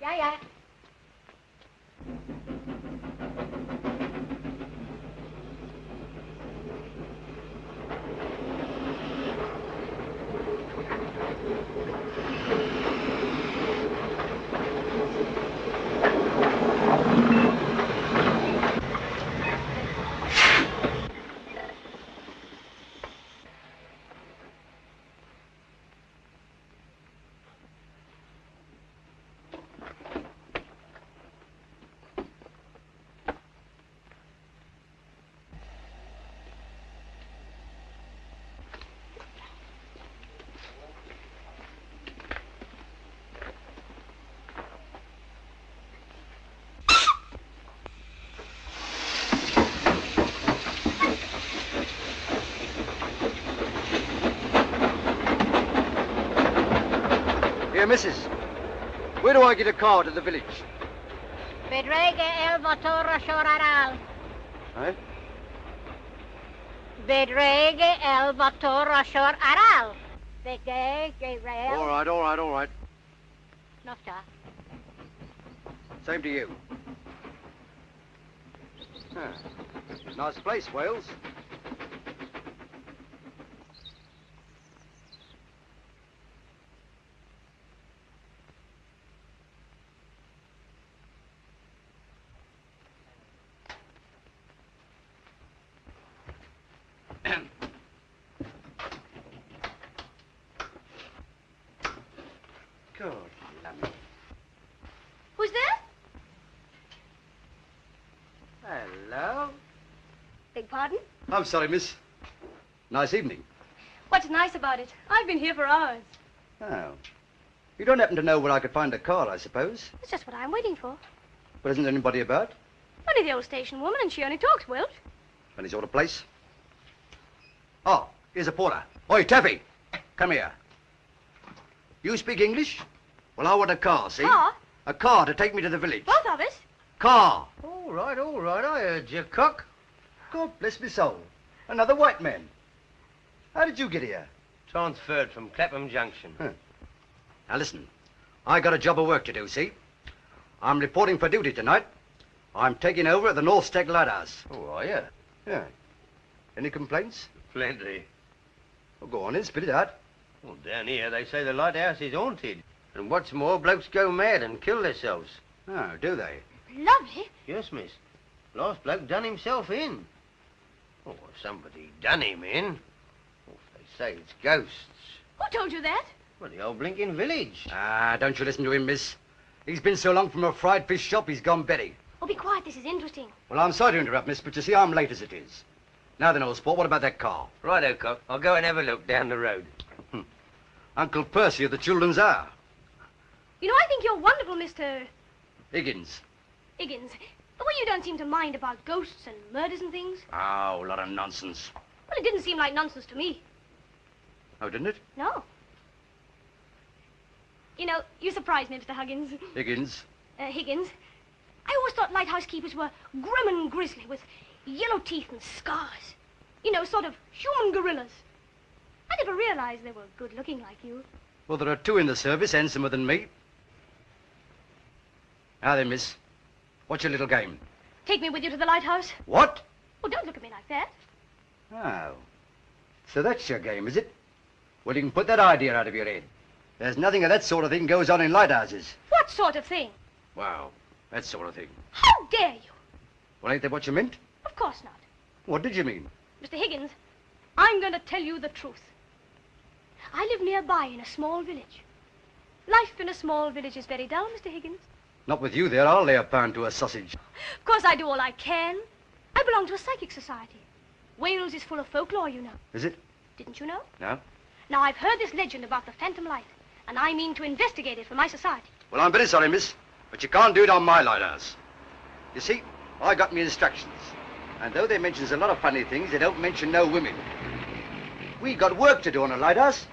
Yeah, yeah. Here, missus. Where do I get a car to the village? Vedrege el motore Shoraral. Eh? Vedrege el motore Shoraral. Vedrege rail. All right. Nofta. Same to you. Nice place, Wales. God, lummy. Who's there? Hello. Beg pardon? I'm sorry, miss. Nice evening. What's nice about it? I've been here for hours. Oh. You don't happen to know where I could find a car, I suppose? That's just what I'm waiting for. But isn't there anybody about? Only the old station woman, and she only talks Welsh. Any sort of place? Oh, here's a porter. Oi, Taffy, come here. You speak English? Well, I want a car, see? Car? A car to take me to the village. Both of us? Car. All right, I heard you, cock. God bless me soul. Another white man. How did you get here? Transferred from Clapham Junction. Huh. Now listen, I got a job of work to do, see? I'm reporting for duty tonight. I'm taking over at the North Stag Lighthouse. Oh, are you? Yeah. Any complaints? Plenty. Well, go on then, spit it out. Well, down here they say the lighthouse is haunted. And what's more, blokes go mad and kill themselves. Oh, do they? Lovely. Yes, miss. Last bloke done himself in. Oh, somebody done him in. Oh, they say it's ghosts. Who told you that? Well, the old blinking village. Ah, don't you listen to him, miss. He's been so long from a fried fish shop, he's gone Betty. Oh, be quiet. This is interesting. Well, I'm sorry to interrupt, miss, but you see, I'm late as it is. Now then, old sport, what about that car? Righto, cock. I'll go and have a look down the road. Uncle Percy of the Children's Hour. You know, I think you're wonderful, Mr. Higgins. Higgins. The way you don't seem to mind about ghosts and murders and things. Oh, a lot of nonsense. Well, it didn't seem like nonsense to me. Oh, didn't it? No. You know, you surprised me, Mr. Huggins. Higgins. Higgins. I always thought lighthouse keepers were grim and grisly with yellow teeth and scars. You know, sort of human gorillas. I never realized they were good-looking like you. Well, there are two in the service, handsomer than me. Now then, miss. What's your little game? Take me with you to the lighthouse. What? Oh, don't look at me like that. Oh. So that's your game, is it? Well, you can put that idea out of your head. There's nothing of that sort of thing goes on in lighthouses. What sort of thing? Wow, that sort of thing. How dare you? Well, ain't that what you meant? Of course not. What did you mean? Mr. Higgins, I'm going to tell you the truth. I live nearby in a small village. Life in a small village is very dull, Mr. Higgins. Not with you there. I'll lay a pound to a sausage. Of course, I do all I can. I belong to a psychic society. Wales is full of folklore, you know. Is it? Didn't you know? No. Now, I've heard this legend about the Phantom Light, and I mean to investigate it for my society. Well, I'm very sorry, miss, but you can't do it on my lighthouse. You see, I got me instructions. And though they mentions a lot of funny things, they don't mention no women. We got work to do on a lighthouse,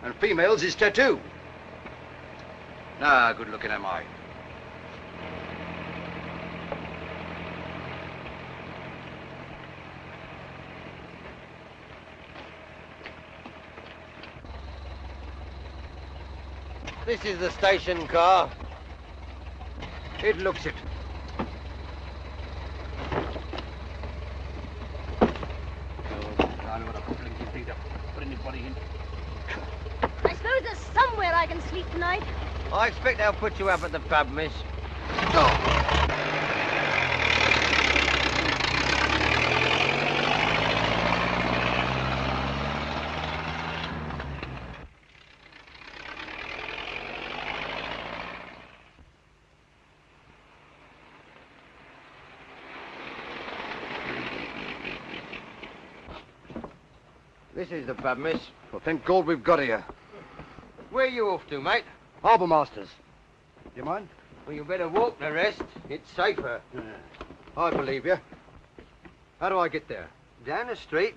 and females is tattoo. Nah, good looking am I. This is the station car. It looks it. I suppose there's somewhere I can sleep tonight. I expect they'll put you up at the pub, miss. This is the pub, miss. Well, thank God we've got here. Where you off to, mate? Harbour Masters. Do you mind? Well, you better walk the rest. It's safer. I believe you. How do I get there? Down the street,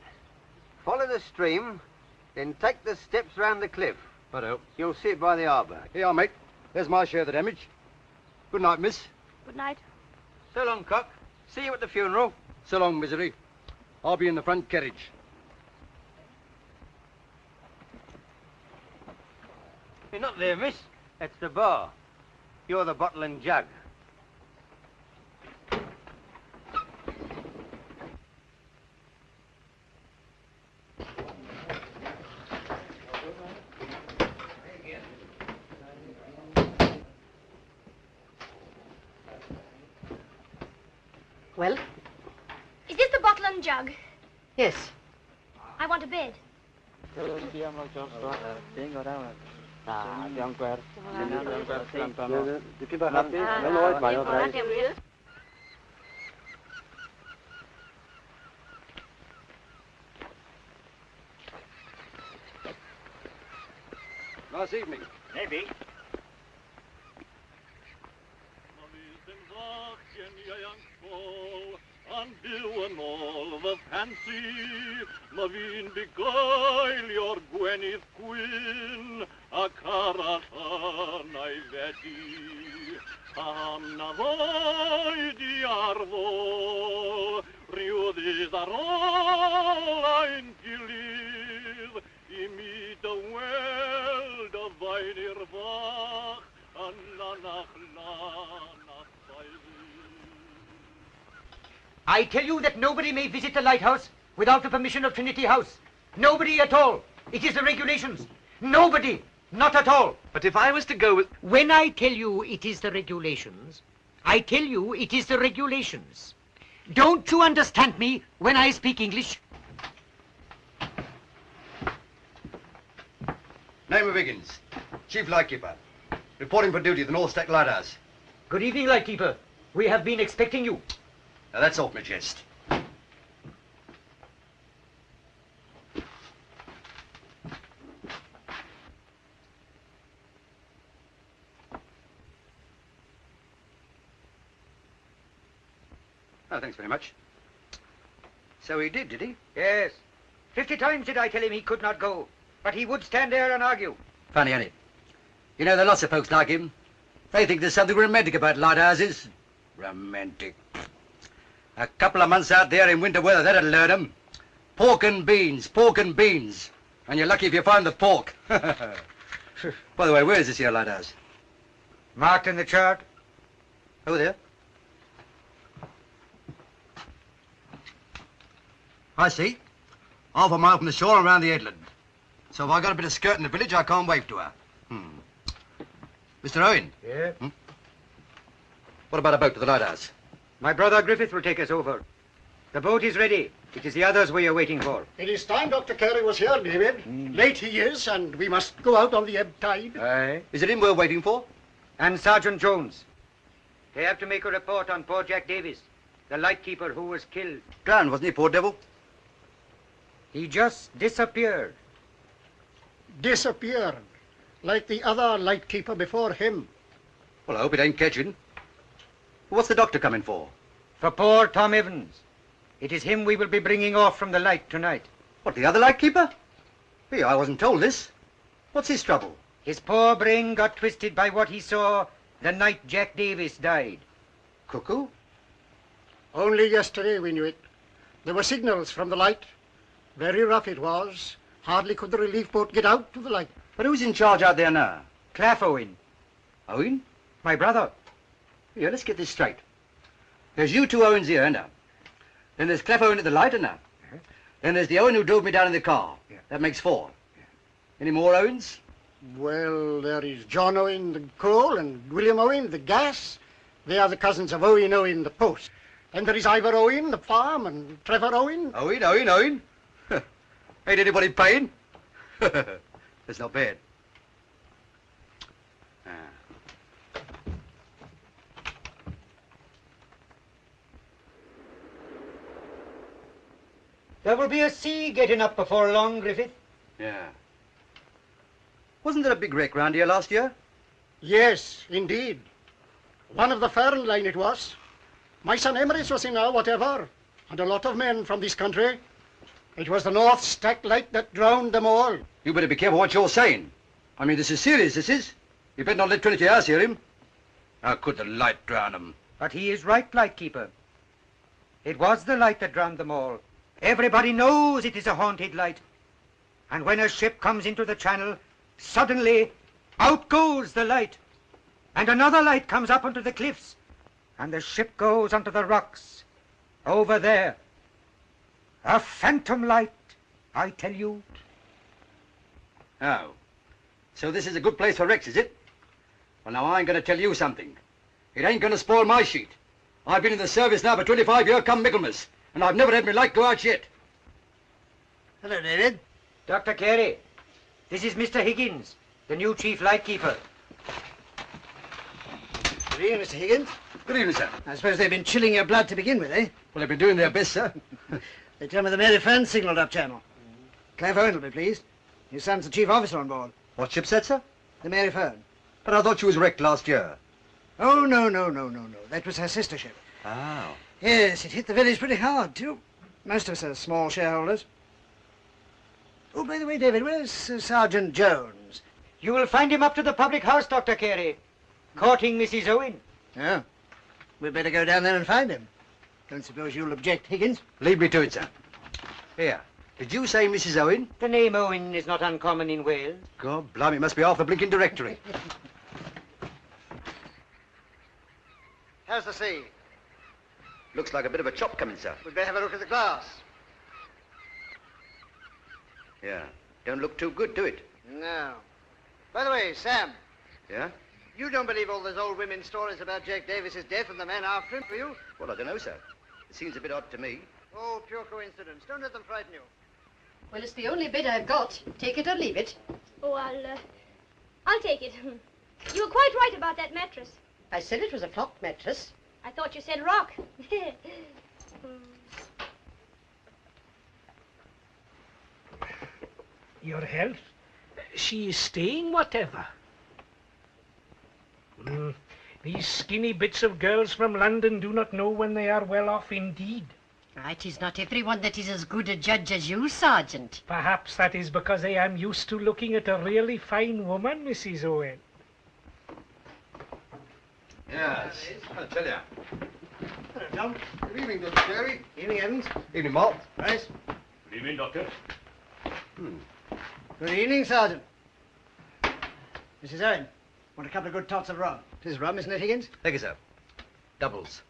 follow the stream, then take the steps round the cliff. Righto. You'll see it by the harbour. Here, mate. There's my share of the damage. Good night, miss. Good night. So long, Cock. See you at the funeral. So long, Misery. I'll be in the front carriage. You're not there, miss. That's the bar. You're the bottle and jug. Well? Is this the bottle and jug? Yes. I want a bed. Nice evening. Maybe. An bywen all the fancy, ma fi'n beguil your Gwennydd Gwyn, a caratan a'i fedi. Am na ddoi di arfo, rhyw ddydd ar ôl ein gilydd, I mi dyweld y fain i'r fach, a lanach lanach saith. I tell you that nobody may visit the lighthouse without the permission of Trinity House. Nobody at all. It is the regulations. Nobody. Not at all. But if I was to go with... When I tell you it is the regulations, I tell you it is the regulations. Don't you understand me when I speak English? Name of Higgins. Chief Lightkeeper. Reporting for duty at the North Stack Lighthouse. Good evening, Lightkeeper. We have been expecting you. Now that's off my chest. Oh, thanks very much. So he did he? Yes. 50 times did I tell him he could not go, but he would stand there and argue. Funny, ain't it? You know, there are lots of folks like him. They think there's something romantic about lighthouses. Romantic. A couple of months out there in winter weather, that'd alert 'em. Pork and beans, pork and beans. And you're lucky if you find the pork. By the way, where is this here lighthouse? Marked in the chart. Over there. I see. Half a mile from the shore and around the headland. So if I got a bit of skirt in the village, I can't wave to her. Mr. Owen? Yeah? What about a boat to the lighthouse? My brother Griffith will take us over. The boat is ready. It is the others we are waiting for. It is time Dr. Carey was here, David. Late he is, and we must go out on the ebb tide. Aye. Is it him we're waiting for? And Sergeant Jones. They have to make a report on poor Jack Davis, the lightkeeper who was killed. Drowned, wasn't he, poor devil? He just disappeared. Disappeared, like the other lightkeeper before him. Well, I hope it ain't catching. What's the doctor coming for? For poor Tom Evans. It is him we will be bringing off from the light tonight. What, the other lightkeeper? Hey, I wasn't told this. What's his trouble? His poor brain got twisted by what he saw the night Jack Davis died. Cuckoo? Only yesterday we knew it. There were signals from the light. Very rough it was. Hardly could the relief boat get out to the light. But who's in charge out there now? Claff Owen, Owen? my brother. Here, let's get this straight. There's you two Owens here, now. Then there's Clef Owen at the light, now. Then there's the Owen who drove me down in the car. Yeah. That makes 4. Any more Owens? Well, there is John Owen, the coal, and William Owen, the gas. They are the cousins of Owen Owen, the post. And there is Ivor Owen, the farm, and Trevor Owen. Owen. Ain't anybody paying? That's not bad. There will be a sea getting up before long, Griffith. Yeah. Wasn't there a big wreck round here last year? Yes, indeed. One of the Fern line it was. My son Emrys was in her, whatever, and a lot of men from this country. It was the North Stack Light that drowned them all. You better be careful what you're saying. I mean, this is serious, this is. You better not let Trinity House hear him. How could the light drown them? But he is right, Lightkeeper. It was the light that drowned them all. Everybody knows it is a haunted light. And when a ship comes into the channel, suddenly out goes the light. And another light comes up onto the cliffs. And the ship goes onto the rocks. Over there. A phantom light, I tell you. Oh. So this is a good place for wrecks, is it? Well, now, I'm going to tell you something. It ain't going to spoil my sheet. I've been in the service now for 25 years come Michaelmas, and I've never had me light go out yet. Hello, David. Dr. Carey, this is Mr. Higgins, the new chief lightkeeper. Good evening, Mr. Higgins. Good evening, sir. I suppose they've been chilling your blood to begin with, eh? Well, they've been doing their best, sir. They tell me the Mary Fern signalled up channel. Clive Owen will be pleased. His son's the chief officer on board. What ship said, sir? The Mary Fern. But I thought she was wrecked last year. Oh, no. That was her sister ship. Oh. Yes, it hit the village pretty hard, too. Most of us are small shareholders. Oh, by the way, David, where's Sergeant Jones? You will find him up to the public house, Dr. Carey, courting Mrs. Owen. Oh. We'd better go down there and find him. Don't suppose you'll object, Higgins? Leave me to it, sir. Here. Did you say Mrs. Owen? The name Owen is not uncommon in Wales. God blimey, it must be half the blinking directory. How's the sea? Looks like a bit of a chop coming, sir. We'd better have a look at the glass. Yeah. Don't look too good, do it? No. By the way, Sam, Yeah? you don't believe all those old women's stories about Jack Davis's death and the man after him, do you? Well, I don't know, sir. It seems a bit odd to me. Oh, pure coincidence. Don't let them frighten you. Well, it's the only bid I've got. Take it or leave it. Oh, I'll take it. You were quite right about that mattress. I said it was a flock mattress. I thought you said rock. Your health? She is staying, whatever. These skinny bits of girls from London do not know when they are well off indeed. It is not everyone that is as good a judge as you, Sergeant. Perhaps that is because I am used to looking at a really fine woman, Mrs. Owen. Yes. I'll tell you. Hello, John. Good evening, Dr. Carey. Evening, Evans. Evening, Mark. Right. Good evening, Doctor. Good evening, Sergeant. Mrs. Owen, want a couple of good tots of rum? Tis rum, isn't it, Higgins? Thank you, sir. Doubles.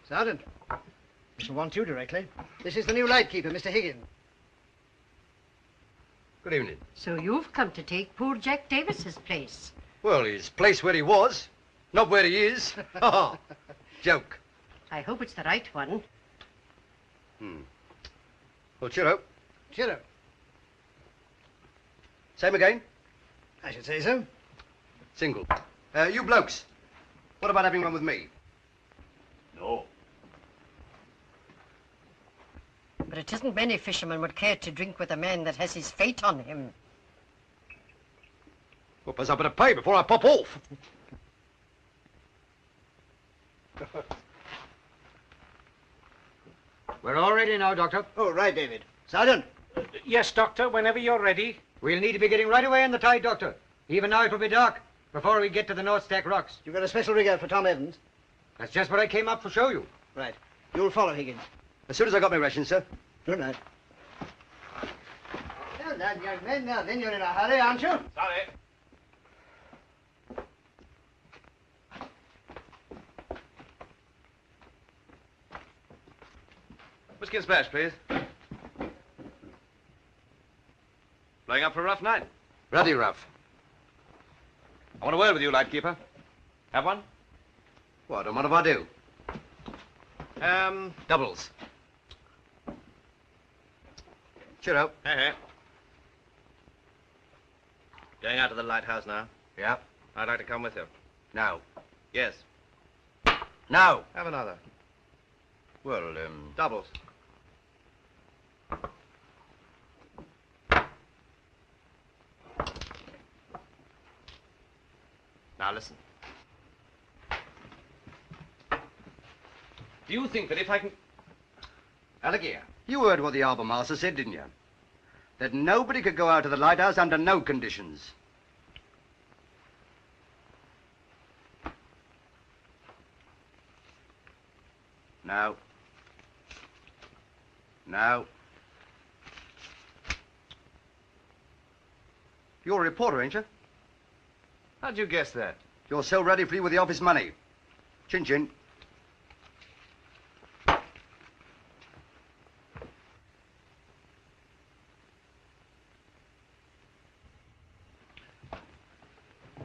Sergeant, we shall want you directly. This is the new lightkeeper, Mr. Higgins. Good evening. So you've come to take poor Jack Davis's place. Well, his place where he was, not where he is. Joke. I hope it's the right one. Well, cheero. Cheero. Same again? I should say so. Single. You blokes, what about having one with me? No. But it isn't many fishermen would care to drink with a man that has his fate on him. Well, perhaps I better pay before I pop off. We're all ready now, Doctor. Oh, right, David. Sergeant. Yes, Doctor, whenever you're ready. We'll need to be getting right away on the tide, Doctor. Even now it will be dark before we get to the North Stack Rocks. You've got a special rig out for Tom Evans? That's just what I came up to show you. Right. You'll follow, Higgins. As soon as I got my rations, sir. Good night. Well done, young men. Now then, you're in a hurry, aren't you? Sorry. Whiskey and smash, please. Blowing up for a rough night. Bloody rough. I want a word with you, lightkeeper. Have one? What, and what if I do? Doubles. Cheer up. Hey. Going out to the lighthouse now? Yeah. I'd like to come with you. Now. Yes. Now. Have another. Well, Doubles. Now listen. Do you think that if I can... Alligator, you heard what the harbour master said, didn't you? That nobody could go out to the lighthouse under no conditions. Now. Now. You're a reporter, ain't you? How'd you guess that? You're so ready for you with the office money. Chin chin.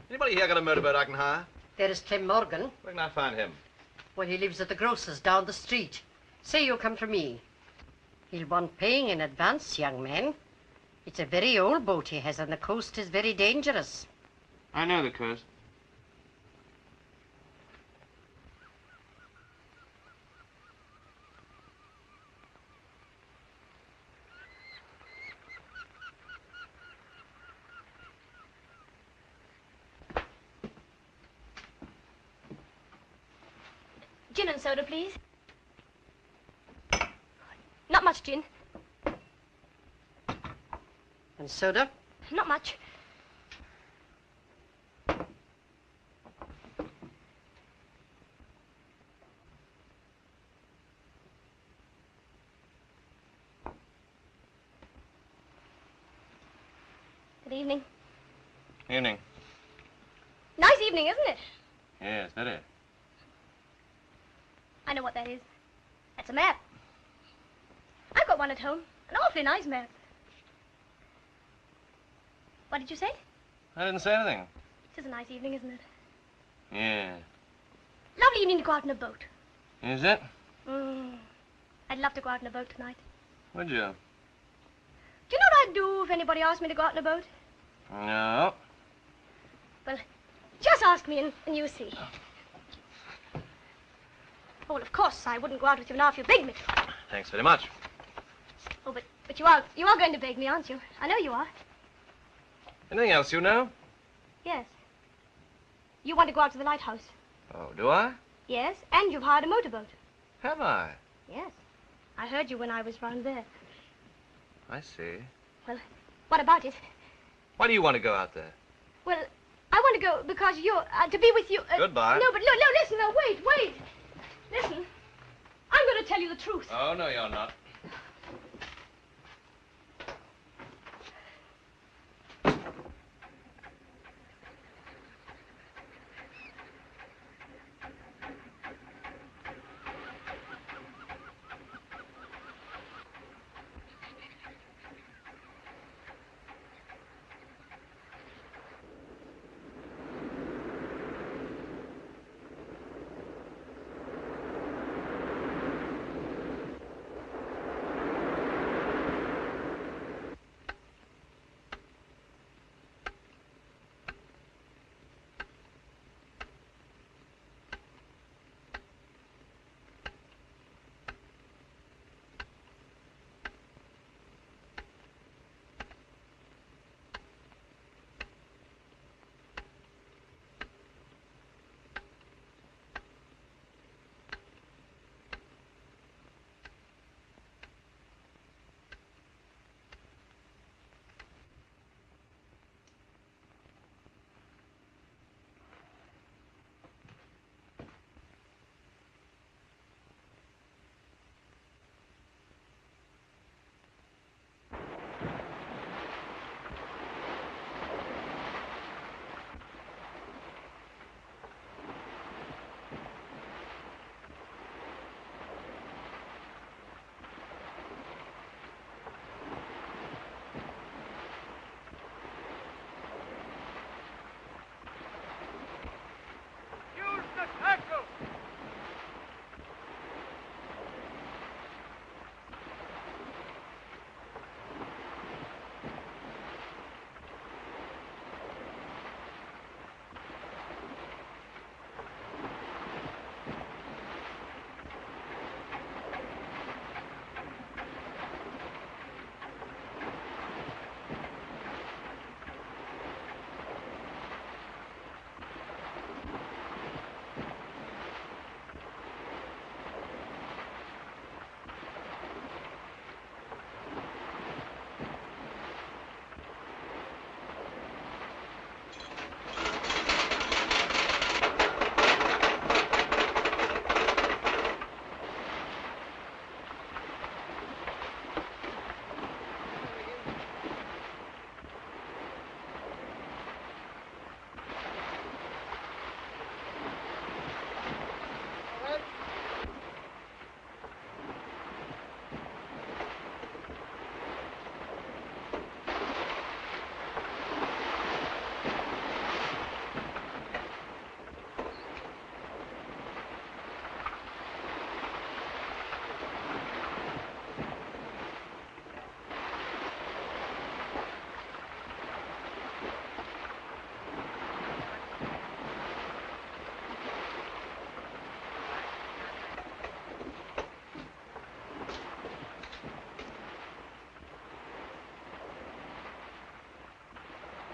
Anybody here got a motorboat I can hire? There is Clem Morgan. Where can I find him? Well, he lives at the grocer's down the street. Say you come from me. He'll want paying in advance, young man. It's a very old boat he has, and the coast is very dangerous. I know the coast. Gin and soda, please. Not much gin. And soda? Not much. Good evening. Evening. Nice evening, isn't it? Yes, very. I know what that is. That's a map. I've got one at home. An awfully nice map. What did you say? I didn't say anything. It is a nice evening, isn't it? Yeah. Lovely evening to go out in a boat. Is it? I'd love to go out in a boat tonight. Would you? Do you know what I'd do if anybody asked me to go out in a boat? No. Well, just ask me and you see. Oh, well, of course, I wouldn't go out with you now if you begged me to. Thanks very much. Oh, but you are going to beg me, aren't you? I know you are. Anything else you know? Yes. You want to go out to the lighthouse. Oh, do I? Yes, and you've hired a motorboat. Have I? Yes. I heard you when I was round there. I see. Well, what about it? Why do you want to go out there? Well, I want to go because you're, to be with you... Goodbye. No, but no, listen, now, wait. Listen, I'm going to tell you the truth. Oh, no, you're not.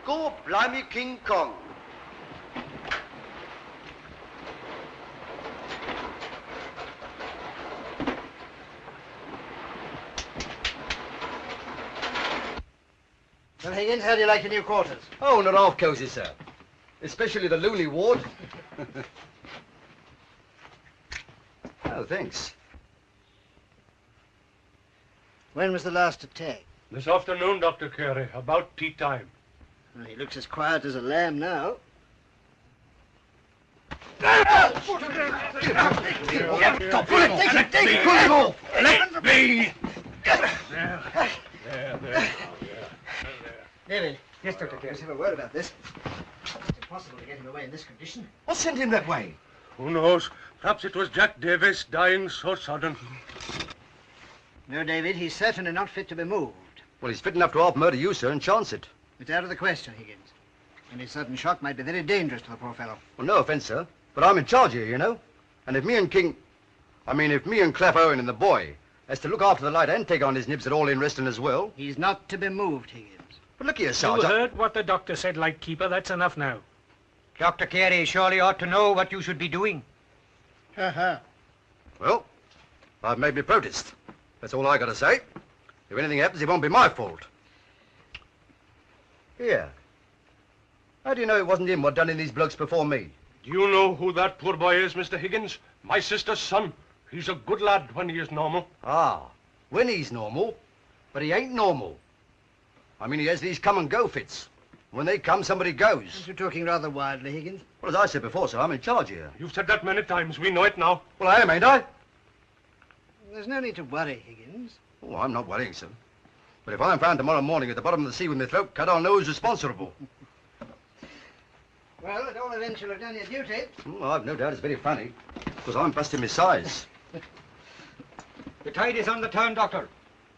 Go blimey King Kong. Well, Higgins, how do you like your new quarters? Oh, not half cosy, sir. Especially the loony ward. Oh, thanks. When was the last attack? This afternoon, Dr. Carey, about tea time. Well, he looks as quiet as a lamb now. Pull him off! Let me! David. Yes, Dr. Carey. Let's have a word about this. It's impossible to get him away in this condition. What sent him that way? Who knows? Perhaps it was Jack Davis dying so sudden. No, David, he's certainly not fit to be moved. Well, he's fit enough to half-murder you, sir, and chance it. It's out of the question, Higgins. Any sudden shock might be very dangerous to the poor fellow. Well, no offence, sir, but I'm in charge here, you know. And if me and Clef Owen and the boy has to look after the lighter and take on his nibs at all in Reston as well... He's not to be moved, Higgins. But look here, You Sergeant. heard what the doctor said, Lightkeeper. That's enough now. Dr. Carey surely ought to know what you should be doing. Well, I've made me protest. That's all I got to say. If anything happens, it won't be my fault. Here. How do you know it wasn't him what done in these blokes before me? Do you know who that poor boy is, Mr. Higgins? My sister's son. He's a good lad when he is normal. Ah, when he's normal. But he ain't normal. I mean, he has these come-and-go fits. When they come, somebody goes. You're talking rather wildly, Higgins. Well, as I said before, sir, I'm in charge here. You've said that many times. We know it now. Well, I am, ain't I? There's no need to worry, Higgins. Oh, I'm not worrying, sir. But if I'm found tomorrow morning at the bottom of the sea with my throat cut, I'll know who's responsible. Well, at all events, you'll have done your duty. Oh, I've no doubt it's very funny, because I'm busting my size. The tide is on the turn, Doctor.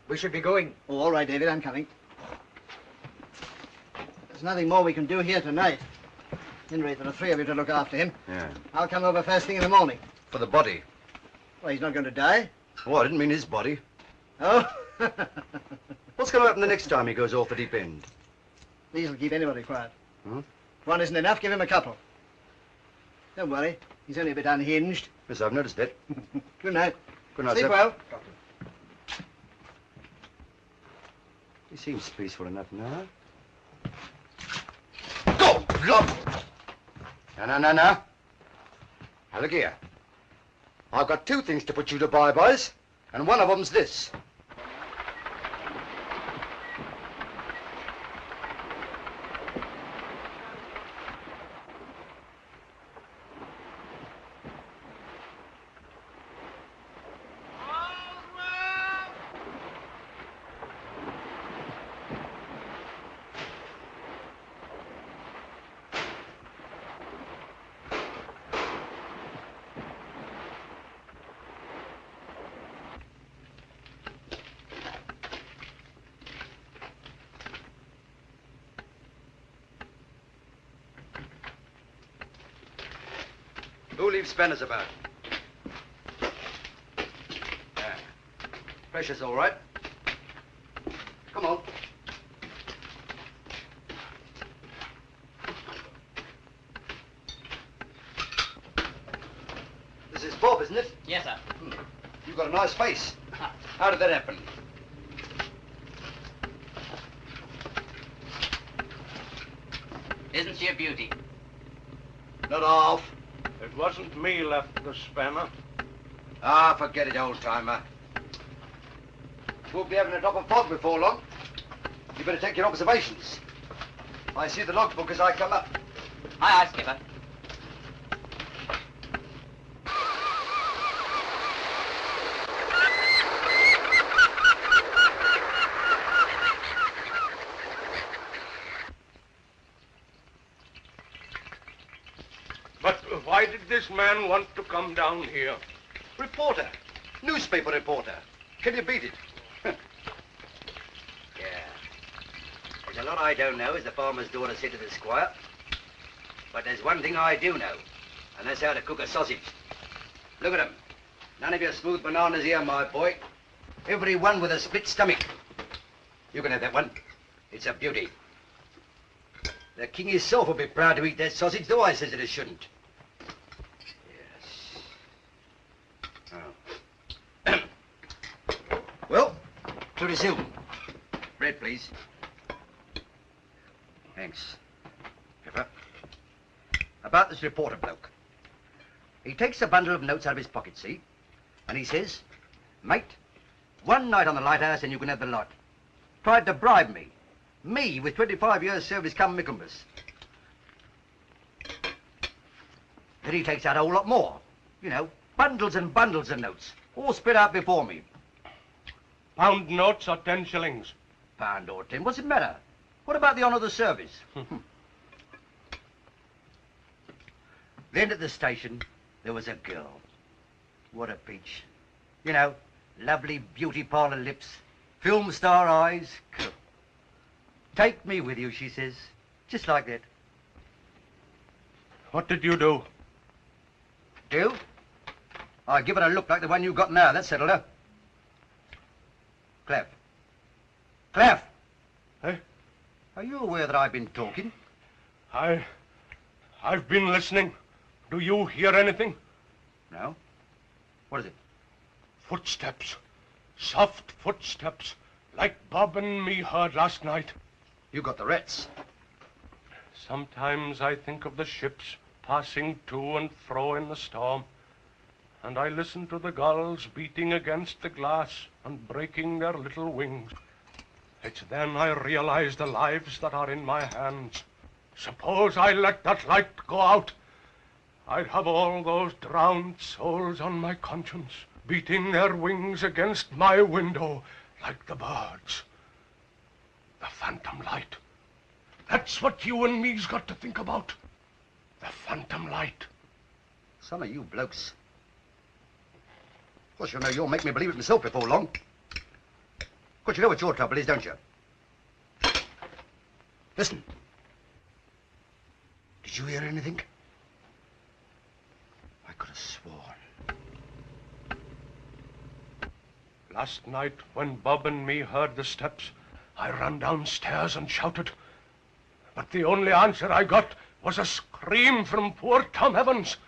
We should be going. Oh, all right, David, I'm coming. There's nothing more we can do here tonight. At any rate, there are three of you to look after him. Yeah. I'll come over first thing in the morning. For the body. Well, he's not going to die. Oh, I didn't mean his body. Oh? What's going to happen the next time he goes off the deep end? These will keep anybody quiet. Hmm? If one isn't enough, give him a couple. Don't worry. He's only a bit unhinged. Yes, I've noticed that. Good night. Good night, Sleep sir. well. He seems peaceful enough now. Go! Look! No. Now, look here. I've got two things to put you to bye-byes, and one of them's this. Who leaves spanners about? Yeah. Pressure's all right. Come on. This is Bob, isn't it? Yes, sir. You've got a nice face. How did that happen? Isn't she a beauty? Not half. It wasn't me left the spanner. Ah, forget it, old-timer. We'll be having a drop of fog before long. You better take your observations. I see the logbook as I come up. Aye, aye, skipper. But why did this man want to come down here? Reporter. Newspaper reporter. Can you beat it? Yeah. There's a lot I don't know, as the farmer's daughter said to the squire. But there's one thing I do know, and that's how to cook a sausage. Look at 'em. None of your smooth bananas here, my boy. Every one with a split stomach. You can have that one. It's a beauty. The king himself will be proud to eat that sausage, though I says that it shouldn't. Yes. Oh. Well, to resume. Bread, please. Thanks. Pepper. About this reporter bloke. He takes a bundle of notes out of his pocket, see? And he says, mate, one night on the lighthouse and you can have the lot. Tried to bribe me. Me, with 25 years service come Michaelmas. Then he takes out a whole lot more. You know, bundles and bundles of notes, all spread out before me. Pound notes or 10 shillings? Pound or 10, what's it matter? What about the honour of the service? Then at the station, there was a girl. What a peach. You know, lovely beauty parlour lips, film star eyes. Cool. Take me with you, she says. Just like that. What did you do? Do? I give it a look like the one you got now. That settled her. Clef. Clef! Eh? Are you aware that I've been talking? I've been listening. Do you hear anything? No. What is it? Footsteps. Soft footsteps. Like Bob and me heard last night. You got the rats. Sometimes I think of the ships passing to and fro in the storm, and I listen to the gulls beating against the glass and breaking their little wings. It's then I realize the lives that are in my hands. Suppose I let that light go out. I'd have all those drowned souls on my conscience, beating their wings against my window like the birds. The phantom light. That's what you and me's got to think about. The phantom light. Some of you blokes. Of course, you know, you'll make me believe it myself before long. Of course, you know what your trouble is, don't you? Listen. Did you hear anything? I could have sworn. Last night, when Bob and me heard the steps, I ran downstairs and shouted. But the only answer I got was a scream from poor Tom Evans.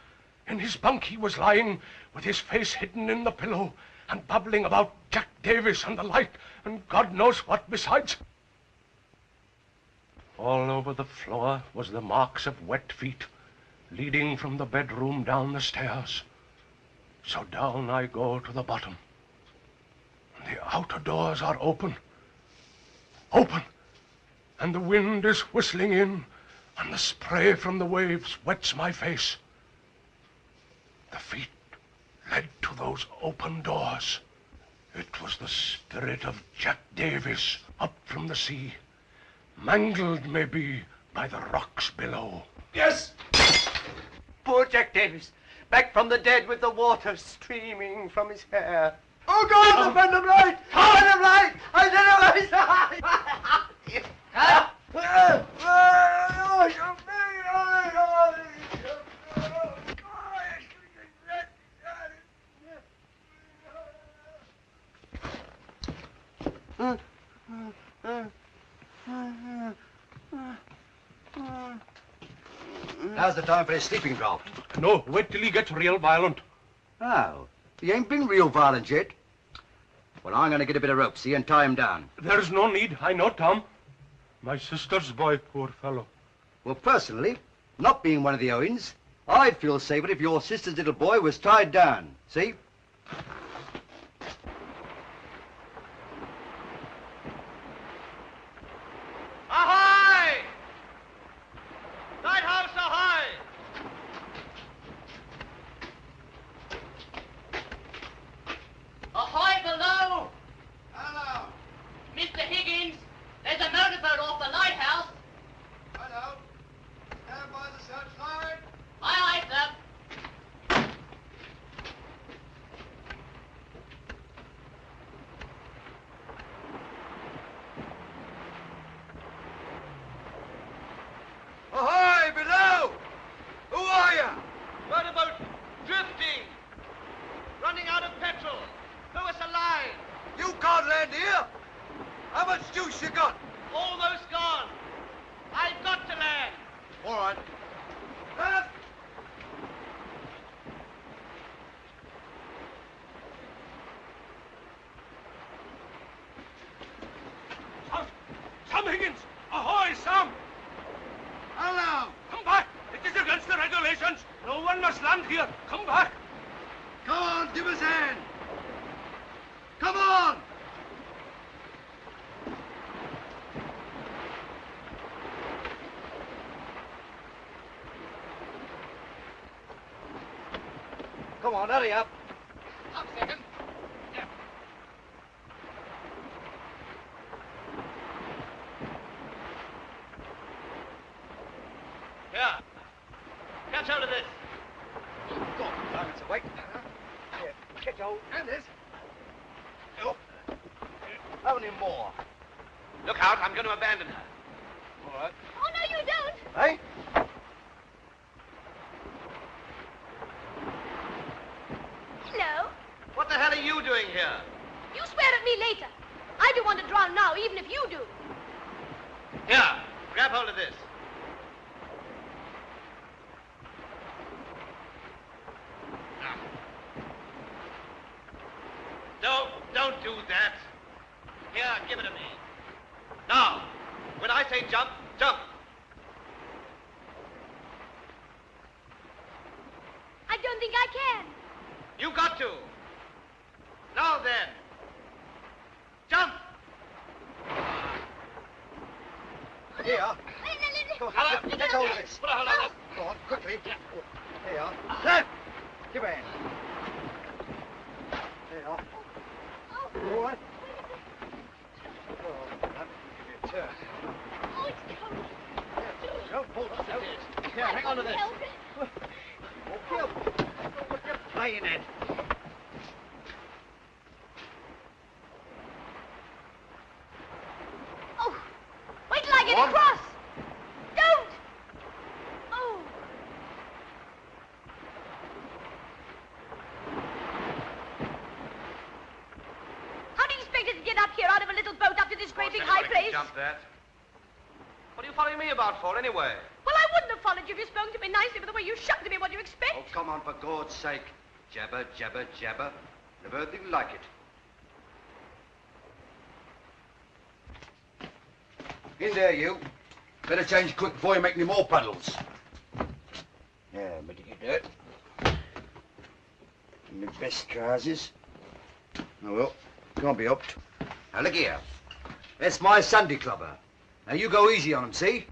In his bunk he was lying, with his face hidden in the pillow, and babbling about Jack Davis and the light, and God knows what besides. All over the floor was the marks of wet feet, leading from the bedroom down the stairs. So down I go to the bottom. The outer doors are open. Open! And the wind is whistling in, and the spray from the waves wets my face. The feet led to those open doors. It was the spirit of Jack Davis up from the sea, mangled maybe by the rocks below. Yes! Poor Jack Davis, back from the dead with the water streaming from his hair. Oh God, the phantom light! Phantom light! I said it was... Now's the time for his sleeping draught. No, wait till he gets real violent. Oh, he ain't been real violent yet. Well, I'm going to get a bit of rope, see, and tie him down. There's no need. I know, Tom. My sister's boy, poor fellow. Well, personally, not being one of the Owens, I'd feel safer if your sister's little boy was tied down, see? Ahoy! Lighthouse ahoy! Ahoy below! Hello! Mr. Higgins, there's a motorboat off the lighthouse. Hello. Stand by the searchlight. Aye, aye, sir. Come, Higgins! Ahoy, Sam! Hello! Come back! It is against the regulations. No one must land here. Come back! Come on, give us a hand! Come on! Come on, hurry up. Up a second. Yeah. Here. Catch hold of this. Go on, Clarence, away. Here, catch hold. And this. Oh. How many more? Look out, I'm going to abandon her. All right. Oh, no, you don't. Hey? Hello. What the hell are you doing here? You swear at me later. I don't want to drown now, even if you do. Here, grab hold of this. Now. Don't do that. Here, give it to me. Now, when I say jump, jump. I don't think I can. You got to. Now then. Jump. Here. Come on, catch hold of this. Put a hold on this. Go on, quickly. Here you are. Left. Give a hand. There you are. All right. Oh, that will give you a turn. Oh, it's cold. Don't pull yourself. Here, hang on to this. Help it. Oh, careful. What are you playing at? Oh, wait till I get What? across. Don't. Oh. How do you expect us to get up here out of a little boat up to this great big high Anybody can place? Jump that. What are you following me about for, anyway? Well, I wouldn't have followed you if you spoke to me nicely, but the way you shouted to me, what do you expect? Oh, come on, for God's sake. Jabber, jabber, jabber. Never heard anything like it. In there, you. Better change quick before you make any more puddles. Yeah, better get that. My best trousers. Oh, well, can't be helped. Now, look here. That's my Sunday clubber. Now, you go easy on him, see?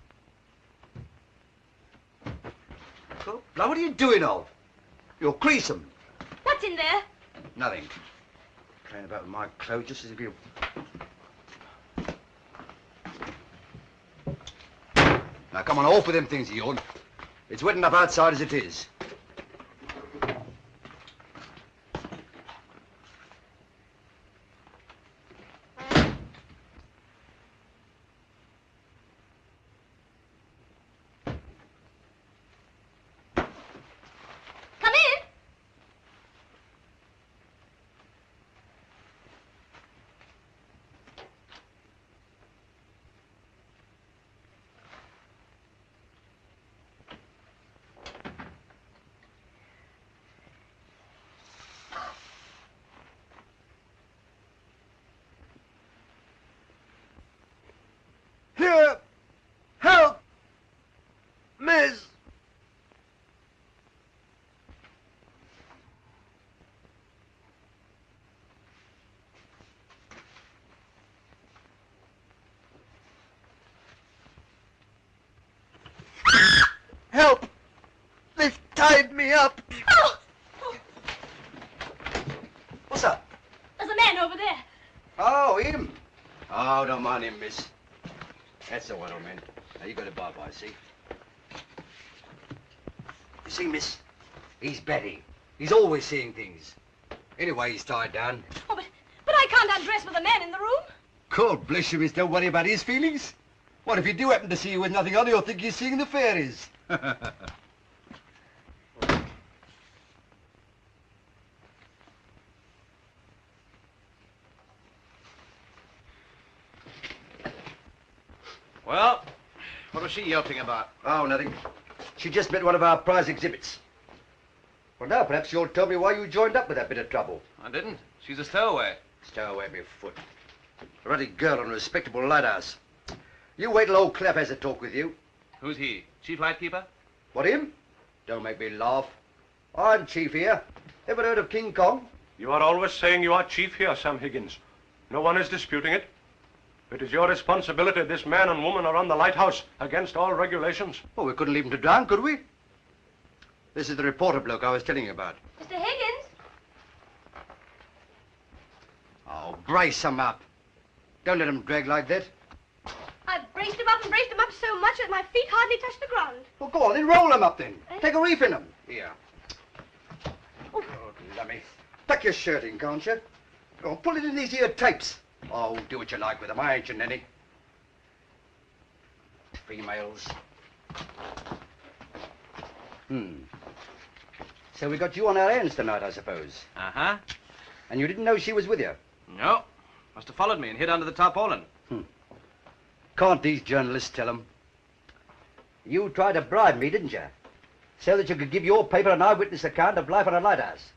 Oh, now, what are you doing, Ol? You'll crease them. What's in there? Nothing. Playing about with my clothes just as if you... Now, come on, off with them things of yours. It's wet enough outside as it is. Come in. Here! Help! Miss! Help! They've tied me up. Oh! What's up? There's a man over there. Oh, him? Oh, don't mind him, miss. That's the one, old man. Now, you got to bye-bye, see? You see, miss? He's Betty. He's always seeing things. Anyway, he's tied down. Oh, but I can't undress with a man in the room. God bless you, miss. Don't worry about his feelings. What if you do happen to see you with nothing on, he'll think you're seeing the fairies. Well, what was she yelping about? Oh, nothing. She just met one of our prize exhibits. Well, now, perhaps you'll tell me why you joined up with that bit of trouble. I didn't. She's a stowaway. Stowaway, me foot. A ruddy girl in a respectable lighthouse. You wait till old Clef has a talk with you. Who's he? Chief Lightkeeper? What, him? Don't make me laugh. I'm chief here. Ever heard of King Kong? You are always saying you are chief here, Sam Higgins. No one is disputing it. It is your responsibility. This man and woman are on the lighthouse against all regulations. Oh, we couldn't leave them to drown, could we? This is the reporter bloke I was telling you about. Mr. Higgins? Oh, brace them up. Don't let them drag like that. I've braced him up and braced him up so much that my feet hardly touch the ground. Well, go on, then roll them up then. Take a reef in them. Here. Oh, lummy. Tuck your shirt in, can't you? Go on, pull it in these here tapes. Oh, do what you like with them. I ain't your nanny. Females. So we got you on our hands tonight, I suppose. Uh-huh. And you didn't know she was with you? No. Must have followed me and hid under the tarpaulin. Can't these journalists tell them? You tried to bribe me, didn't you? So that you could give your paper an eyewitness account of life on a lighthouse.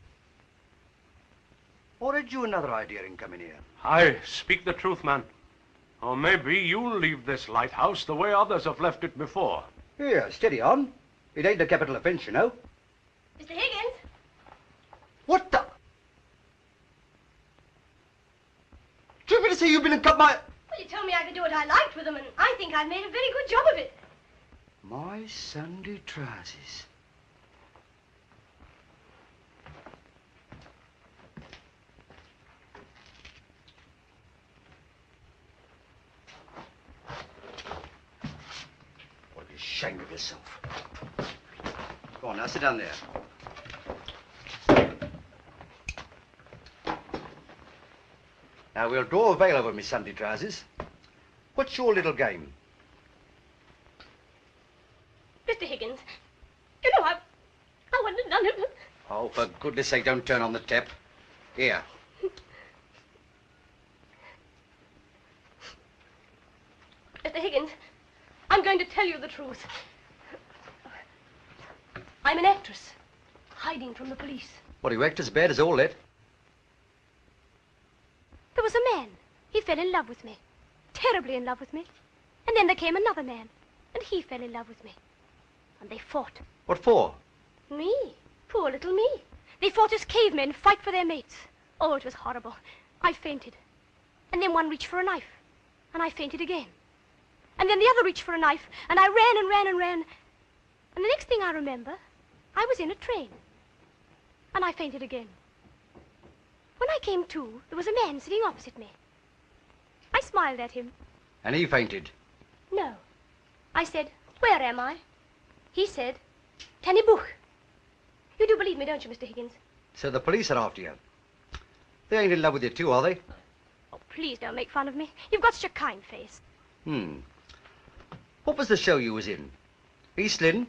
Or had you another idea in coming here? Aye, speak the truth, man. Or maybe you'll leave this lighthouse the way others have left it before. Here, steady on. It ain't a capital offence, you know. Mr. Higgins? What the? Do you mean to say you've been and cut my... Well, you told me I could do what I liked with them, and I think I've made a very good job of it. My Sunday trousers. What, be ashamed of yourself. Go on, now, sit down there. Now, we'll draw a veil over me Sunday trousers. What's your little game? Mr. Higgins, you know, I wouldn't have done it. Oh, for goodness sake, don't turn on the tap. Here. Mr. Higgins, I'm going to tell you the truth. I'm an actress, hiding from the police. What, you act as bad as all that? There was a man. He fell in love with me. Terribly in love with me. And then there came another man. And he fell in love with me. And they fought. What for? Me. Poor little me. They fought as cavemen fight for their mates. Oh, it was horrible. I fainted. And then one reached for a knife. And I fainted again. And then the other reached for a knife. And I ran and ran and ran. And the next thing I remember, I was in a train. And I fainted again. When I came to, there was a man sitting opposite me. I smiled at him. And he fainted? No. I said, where am I? He said, Tannybuch. You do believe me, don't you, Mr. Higgins? So the police are after you. They ain't in love with you too, are they? Oh, please don't make fun of me. You've got such a kind face. What was the show you was in? East Lynne?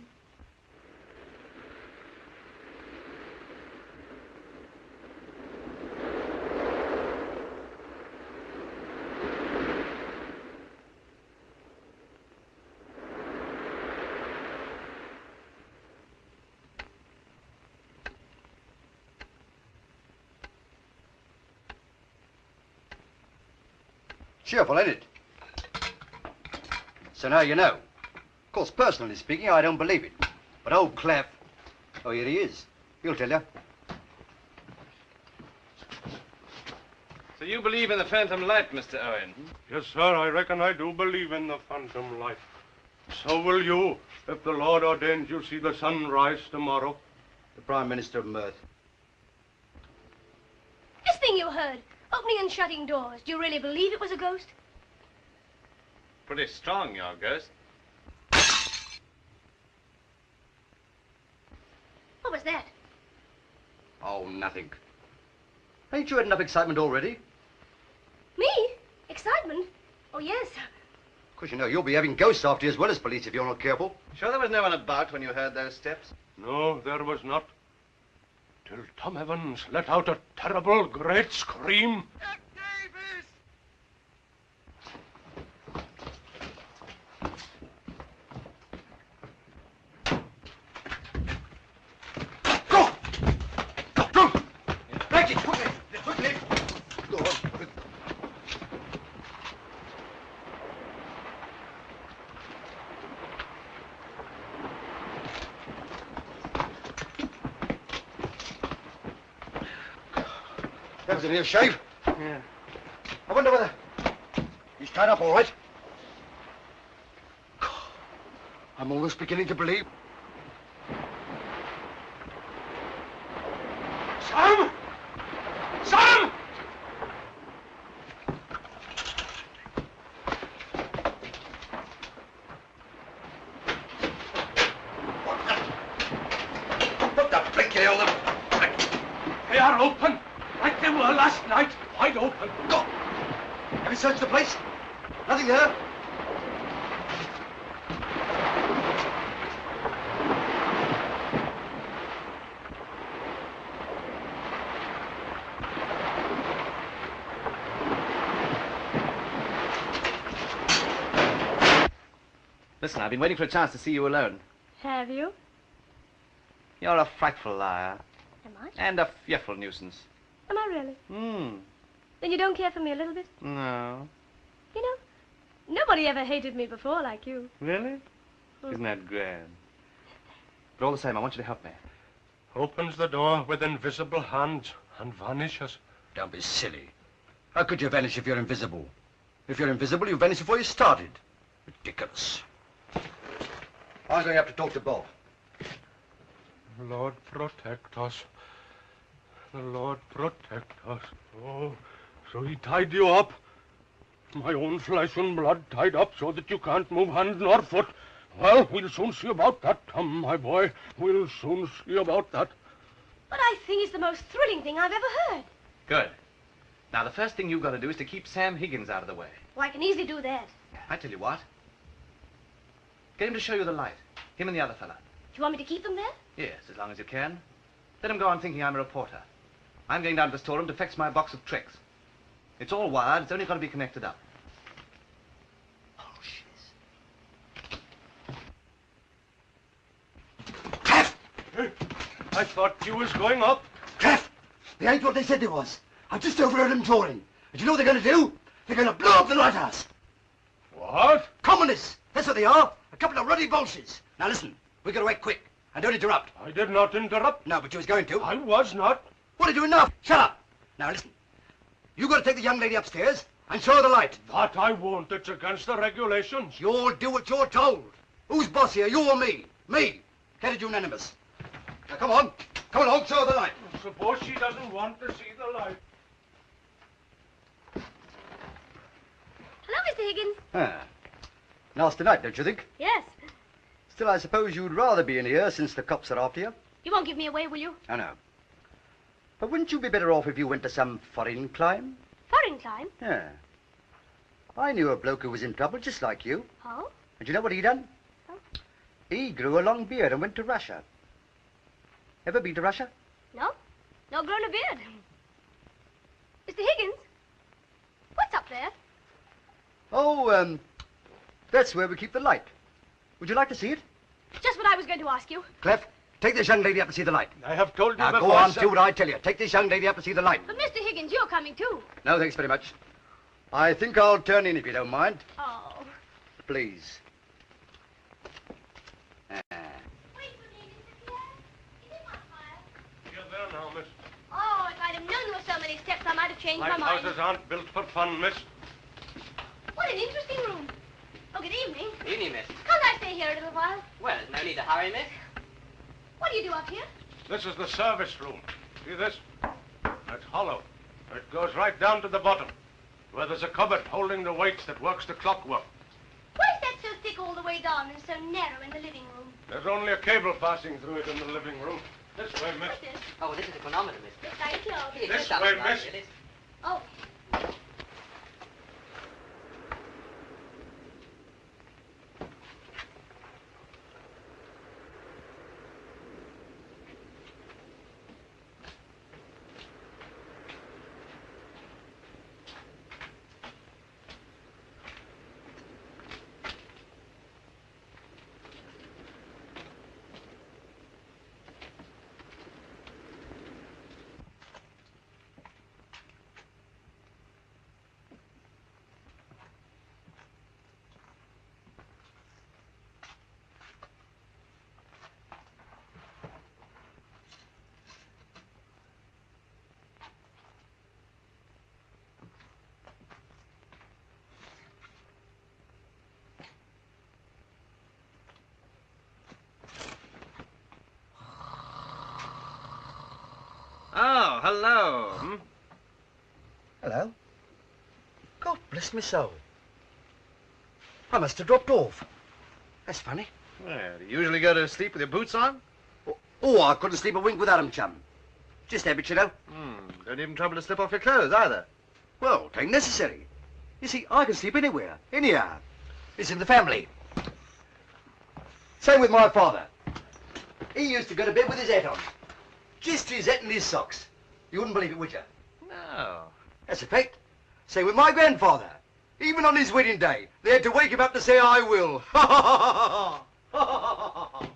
Cheerful, ain't it? So now you know. Of course, personally speaking, I don't believe it. But old Clef, oh, here he is. He'll tell you. So you believe in the phantom light, Mr. Owen? Yes, sir, I reckon I do believe in the phantom light. So will you, if the Lord ordains you see the sun rise tomorrow. The Prime Minister of Mirth. This thing you heard, opening and shutting doors, do you really believe it was a ghost? Pretty strong, your ghost. What was that? Oh, nothing. Ain't you had enough excitement already? Me? Excitement? Oh, yes. Of course, you know, you'll be having ghosts after you as well as police if you're not careful. Sure there was no one about when you heard those steps? No, there was not. Till Tom Evans let out a terrible, great scream. That was a near shave. Yeah. I wonder whether he's tied up all right. I'm almost beginning to believe. Sam! Sam! What the blinky hell? They are open, like they were last night. Wide open. Go! Have you searched the place? Nothing there? Listen, I've been waiting for a chance to see you alone. Have you? You're a frightful liar. Am I? And a fearful nuisance. Am I really? Hmm. Then you don't care for me a little bit? No. You know, nobody ever hated me before like you. Really? Isn't that grand? But all the same, I want you to help me. Opens the door with invisible hands and vanishes. Don't be silly. How could you vanish if you're invisible? If you're invisible, you vanish before you started. Ridiculous. I'm going up to talk to Bob. Lord protect us. The Lord protect us. Oh, so he tied you up. My own flesh and blood tied up so that you can't move hand nor foot. Well, we'll soon see about that, Tom, my boy. We'll soon see about that. But I think it's the most thrilling thing I've ever heard. Good. Now, the first thing you've got to do is to keep Sam Higgins out of the way. Well, I can easily do that. I tell you what. Get him to show you the light. Him and the other fella. Do you want me to keep them there? Yes, as long as you can. Let him go on thinking I'm a reporter. I'm going down to the storeroom to fetch my box of tricks. It's all wired. It's only got to be connected up. Oh, shiz. Clef! I thought you was going up. Clef! They ain't what they said they was. I've just overheard them talking. And you know what they're going to do? They're going to blow up the lighthouse. What? Communists! That's what they are. A couple of ruddy vultures. Now listen, we got to act quick. And don't interrupt. I did not interrupt. No, but you was going to. I was not. What are you doing now? Shut up. Now listen. You got to take the young lady upstairs and show her the light. That I won't. It's against the regulations. You'll do what you're told. Who's boss here, you or me? Me. Carried unanimous. Now come on. Come along, show her the light. Suppose she doesn't want to see the light. Hello, Mr. Higgins. Ah. Nasty night, don't you think? Yes. Still, I suppose you'd rather be in here since the cops are after you. You won't give me away, will you? I know. But wouldn't you be better off if you went to some foreign clime? Foreign clime? Yeah. I knew a bloke who was in trouble just like you. Oh? And you know what he done? Oh. He grew a long beard and went to Russia. Ever been to Russia? No. No grown a beard. Mr. Higgins? What's up there? Oh, that's where we keep the light. Would you like to see it? Just what I was going to ask you. Clef, take this young lady up to see the light. I have told you Now before, go on, sir. do what I tell you. Take this young lady up to see the light. But Mr. Higgins, you're coming too. No, thanks very much. I think I'll turn in if you don't mind. Oh. Please. Wait for me, Mr. Pierre. Is it my fire? You're there now, miss. Oh, if I'd have known there were so many steps, I might have changed my mind. Lighthouses aren't built for fun, miss. What an interesting room. Oh, good evening. Evening, miss. Can't I stay here a little while? Well, no need to hurry, miss. What do you do up here? This is the service room. See this? It's hollow. It goes right down to the bottom, where there's a cupboard holding the weights that works the clockwork. Why is that so thick all the way down and so narrow in the living room? There's only a cable passing through it in the living room. This way, miss. What's this? Oh, this is a chronometer, miss. Thank you. This way, miss. Oh. Oh, hello. Hello. God bless me soul. I must have dropped off. That's funny. Well, do you usually go to sleep with your boots on? Oh, I couldn't sleep a wink without 'em, chum. Just habit, you know. Don't even trouble to slip off your clothes, either. Well, it ain't necessary. You see, I can sleep anywhere, anyhow. It's in the family. Same with my father. He used to go to bed with his hat on. Just his hat and his socks. You wouldn't believe it, would you? No. That's a fact. Same with my grandfather. Even on his wedding day, they had to wake him up to say, I will. Ha ha ha ha ha ha ha ha.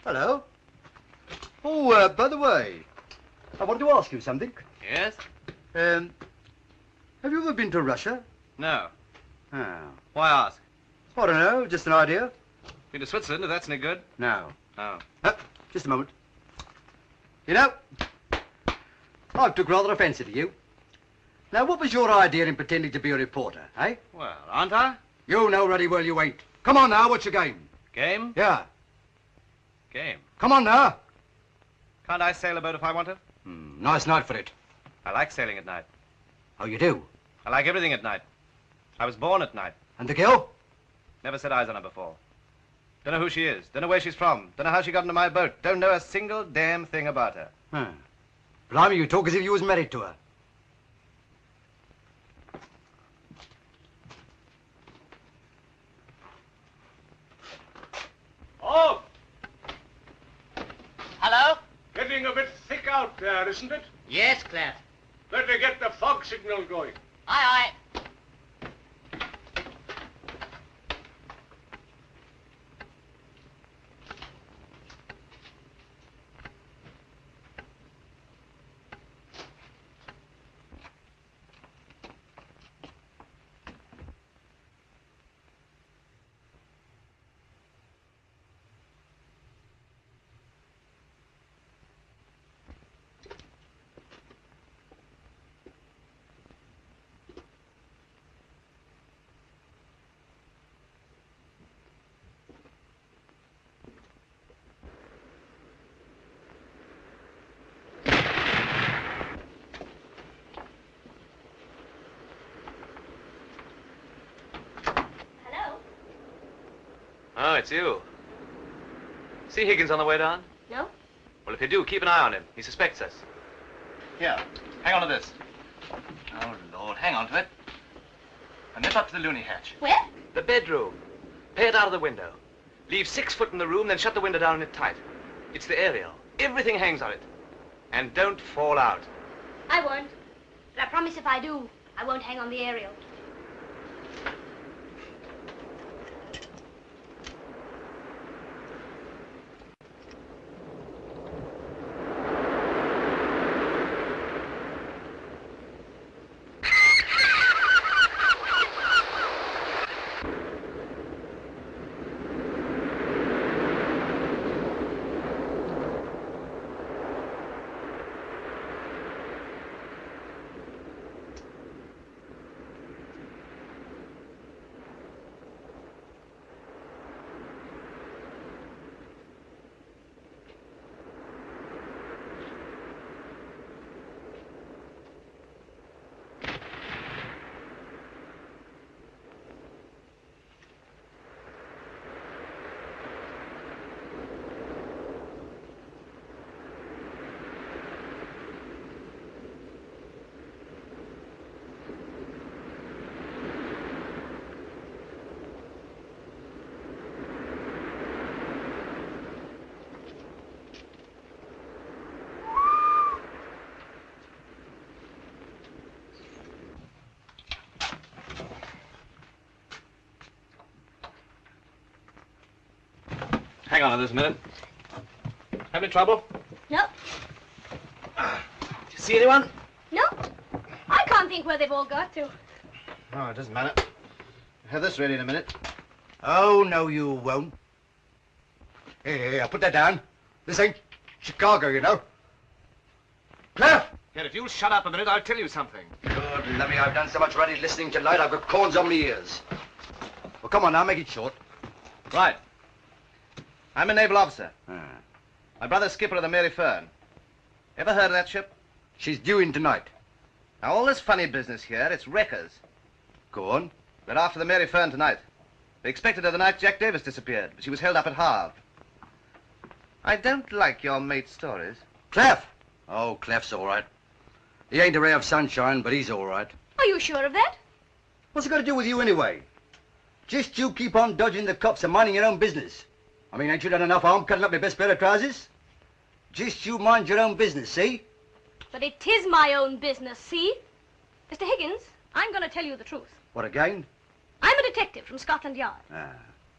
Hello. Oh, by the way, I wanted to ask you something. Yes? Have you ever been to Russia? No. Oh. Why ask? I don't know, just an idea. Been to Switzerland, if that's any good? No. Oh. Just a moment. You know, I took rather a fancy to you. Now, what was your idea in pretending to be a reporter, eh? Well, aren't I? You know ruddy well you ain't. Come on now, what's your game? Game? Yeah. Game. Come on now. Can't I sail a boat if I want to? Nice night for it. I like sailing at night. Oh, you do? I like everything at night. I was born at night. And the girl? Never set eyes on her before. Don't know who she is. Don't know where she's from. Don't know how she got into my boat. Don't know a single damn thing about her. Huh. Blimey, you talk as if you was married to her. Oh! Hello? Getting a bit thick out there, isn't it? Yes, Clef. Better get the fog signal going. Aye, aye. Oh, it's you. See Higgins on the way down? No? Well, if you do, keep an eye on him. He suspects us. Here, hang on to this. Oh, Lord, hang on to it. And nip up to the looney hatch. Where? The bedroom. Pay it out of the window. Leave 6 foot in the room, then shut the window down and it tight. It's the aerial. Everything hangs on it. And don't fall out. I won't. But I promise if I do, I won't hang on the aerial. Hang on to this a minute. Have any trouble? No. Just See anyone? No. I can't think where they've all got to. Oh, it doesn't matter. I'll have this ready in a minute. Oh, no, you won't. Hey, put that down. This ain't Chicago, you know. Clef! Here, if you'll shut up a minute, I'll tell you something. Good lummy, I've done so much ready listening tonight, I've got corns on my ears. Well, come on now, make it short. Right. I'm a naval officer. My brother's skipper of the Mary Fern. Ever heard of that ship? She's due in tonight. Now, all this funny business here, it's wreckers. Go on. They're after the Mary Fern tonight. They expected her the night Jack Davis disappeared, but she was held up at Havre. I don't like your mate's stories. Clef! Oh, Clef's all right. He ain't a ray of sunshine, but he's all right. Are you sure of that? What's it got to do with you anyway? Just you keep on dodging the cops and minding your own business. I mean, ain't you done enough harm cutting up your best pair of trousers? Just you mind your own business, see? But it is my own business, see? Mr. Higgins, I'm going to tell you the truth. What again? I'm a detective from Scotland Yard.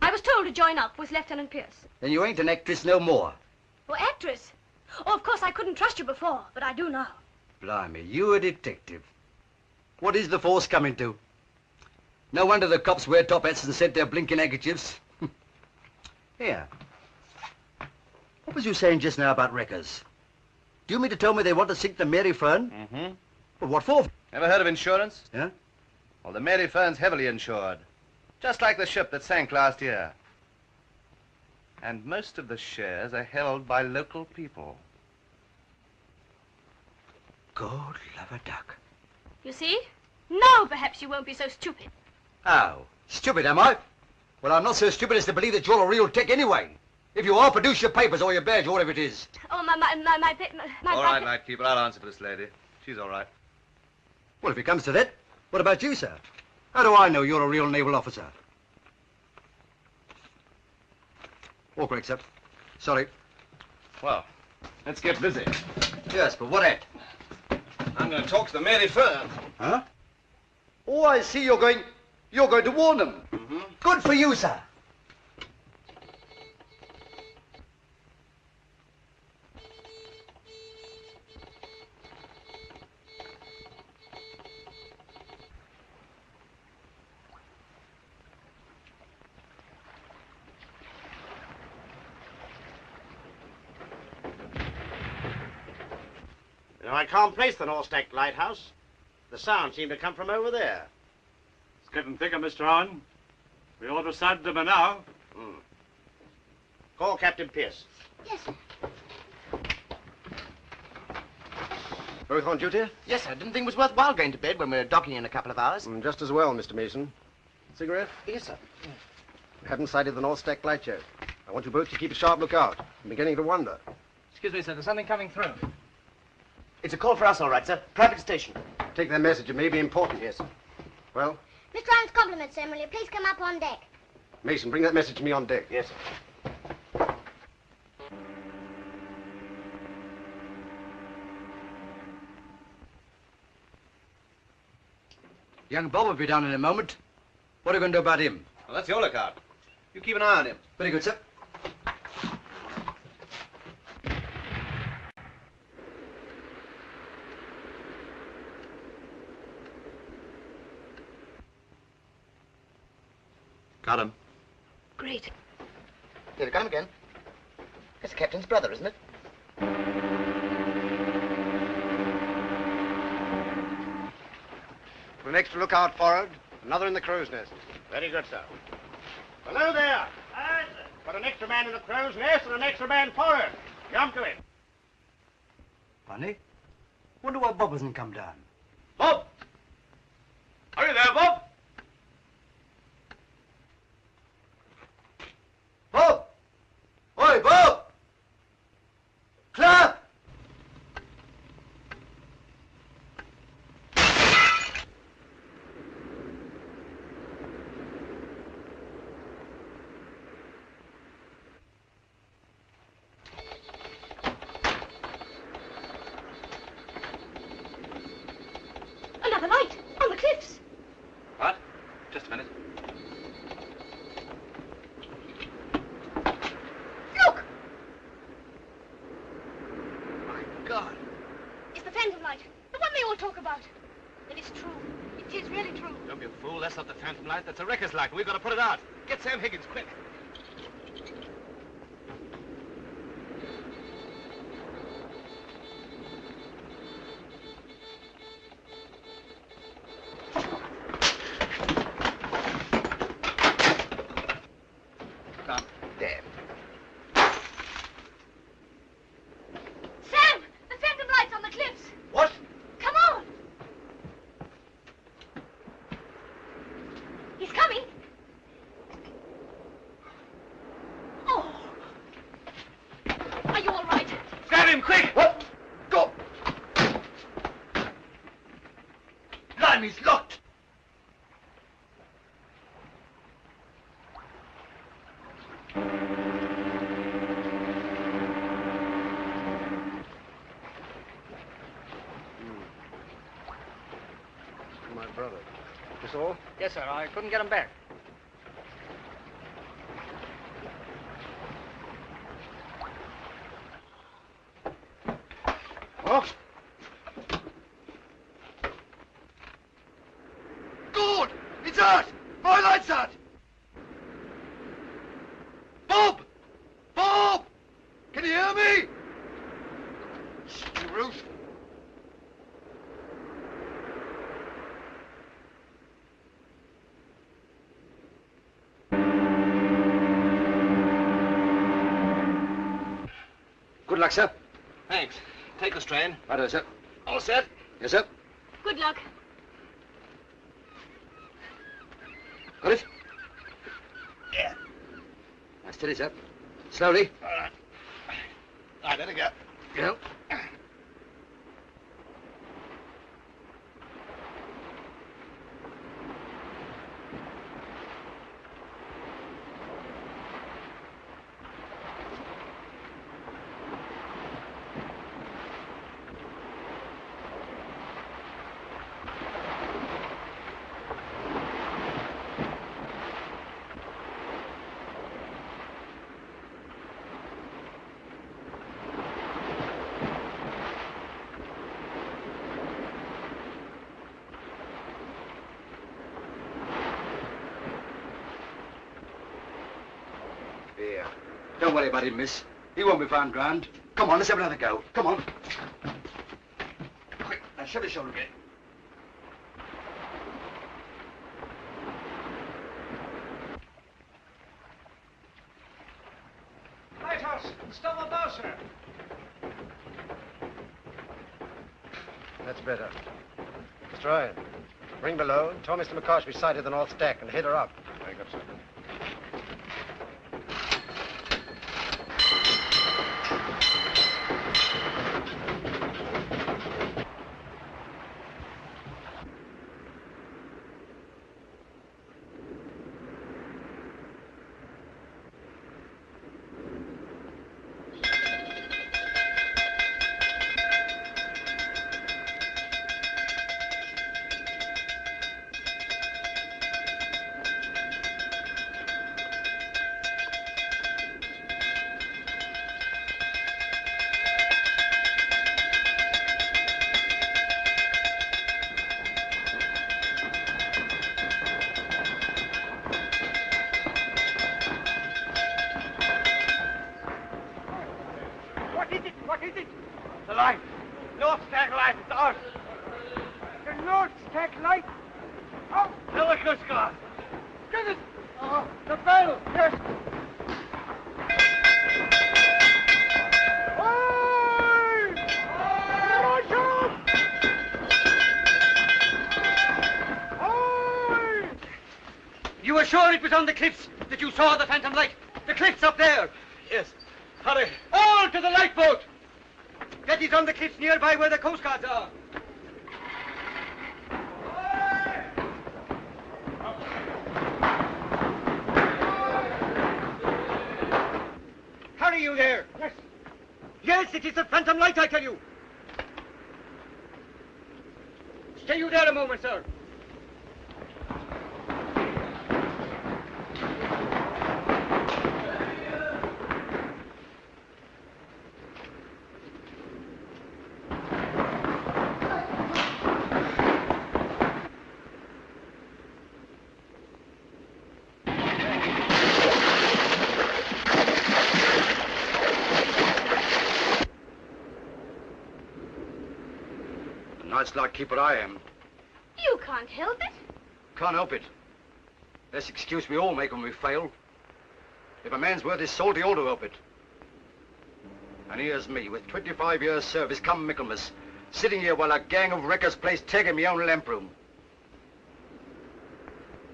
I was told to join up with Lieutenant Pierce. Then you ain't an actress no more. Oh, actress? Oh, of course I couldn't trust you before, but I do now. Blimey, you a detective. What is the force coming to? No wonder the cops wear top hats and scent their blinking handkerchiefs. Here. What was you saying just now about wreckers? Do you mean to tell me they want to sink the Mary Fern? Mm-hmm. Well, what for? Ever heard of insurance? Yeah? Well, the Mary Fern's heavily insured. Just like the ship that sank last year. And most of the shares are held by local people. Good love a duck. You see? Now perhaps you won't be so stupid. Oh, stupid, am I? Well, I'm not so stupid as to believe that you're a real tick anyway. If you are, produce your papers or your badge or whatever it is. Oh, my All right, Lightkeeper, I'll answer for this lady. She's all right. Well, if it comes to that, what about you, sir? How do I know you're a real naval officer? All correct, sir. Sorry. Well, let's get busy. Yes, but what at? I'm going to talk to the Mary Fern. Huh? Oh, I see you're going to warn them. Mm-hmm. Good for you, sir. No, I can't place the North Stack lighthouse. The sound seemed to come from over there. It's getting thicker, Mr. Owen. We ought to sight them by now. Call Captain Pierce. Yes, sir. Both on duty? Yes, sir. Didn't think it was worthwhile going to bed when we're docking in a couple of hours. Just as well, Mr. Mason. Cigarette? Yes, sir. Haven't sighted the North Stack light yet. I want you both to keep a sharp lookout. I'm beginning to wonder. Excuse me, sir. There's something coming through. It's a call for us, all right, sir. Private station. Take that message. It may be important. Yes. Well, Mr. Owen's compliments, sir. Will you please come up on deck? Mason, bring that message to me on deck. Yes, sir. Young Bob will be down in a moment. What are you going to do about him? Well, that's your lookout. You keep an eye on him. Very good, sir. Got him. Great. Here we come again. It's the captain's brother, isn't it? An extra lookout forward, another in the crow's nest. Very good, sir. Hello there. Aye, sir. Got an extra man in the crow's nest and an extra man forward. Jump to him. Funny. Wonder why Bob hasn't come down. Bob! Are you there, Bob? Bob! Oi, Bob! Clap! really true. Don't be a fool. That's not the phantom light. That's a wrecker's light. We've got to put it out. Get Sam Higgins, quick. Come. There. Sam! The phantom light's on the cliffs. What? Come on! He's coming. Oh! Are you all right? Grab him, quick! What? Go! Blimey's locked! My brother. This all? Yes, sir. I couldn't get him back. Oh? Good! It's out! My light's out! Bob! Bob! Can you hear me? Ruth. Good luck, sir. Thanks. Take the strain. Righto, sir. All set? Yes, sir. Good luck. Got it? Yeah. Now, steady, sir. Slowly. All right. All right, let it go. Go. Here. Don't worry about him, miss. He won't be found drowned. Come on, let's have another go. Come on. Quick, now shove his shoulder again. Lighthouse, stop the bow, sir. That's better. Mr. Ryan, ring below. Tell Mr. McCosh we sighted the north deck and hit her up. Very good, sir. What is it? What is it? The light. North Stack light. It's ours. The North Stack light? Oh! Tell the Coast Guard. Get it! Oh, the bell. Yes. You were sure it was on the cliffs that you saw the phantom light? The cliffs up there? Yes. Hurry. All to the lifeboat! That is on the cliffs nearby where the Coast Guards are. Hurry, you there! Yes. Yes, it is the phantom light, I tell you. Stay you there a moment, sir. Nice lightkeeper I am. You can't help it. Can't help it. That's the excuse we all make when we fail. If a man's worth his salt, he ought to help it. And here's me, with 25 years' service come Michaelmas, sitting here while a gang of wreckers plays tag in my own lamp room.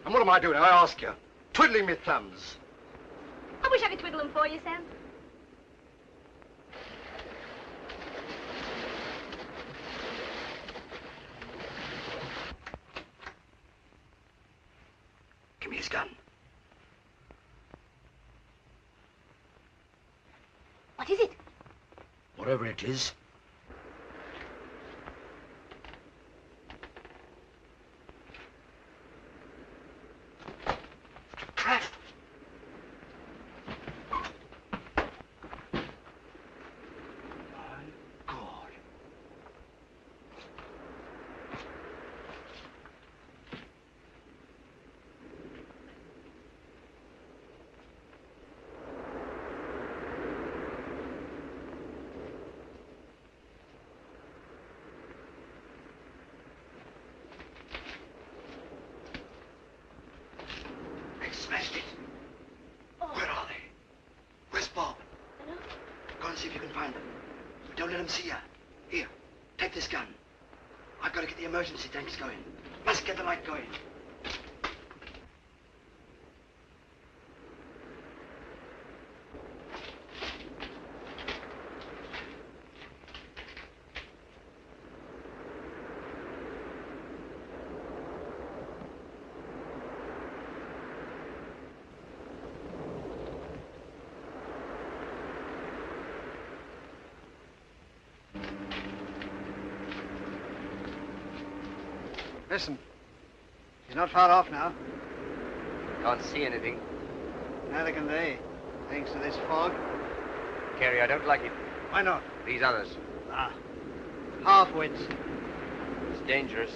And what am I doing, I ask you? Twiddling me thumbs. I wish I could twiddle them for you, Sam. Give me his gun. What is it? Whatever it is. Smashed it. Oh. Where are they? Where's Bob? Go and see if you can find them. But don't let them see you. Here, take this gun. I've got to get the emergency tanks going. Must get the light going. Listen. He's not far off now. Can't see anything. Neither can they, thanks to this fog. Kerry, I don't like it. Why not? These others. Ah. Half-wits. It's dangerous.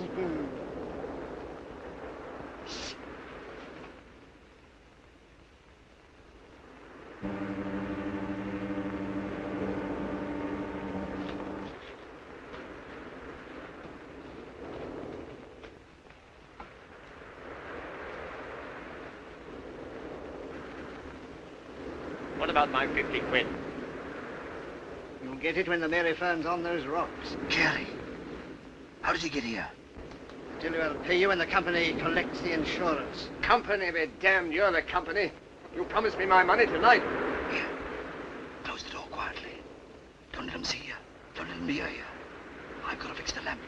What about my 50 quid? You'll get it when the Mary Fern's on those rocks. Kerry, how did you get here? I tell you, I'll pay you when the company collects the insurance. Company be damned, you're the company. You promised me my money tonight. Here, close the door quietly. Don't let them see you. Don't let them hear you. I've got to fix the lamp.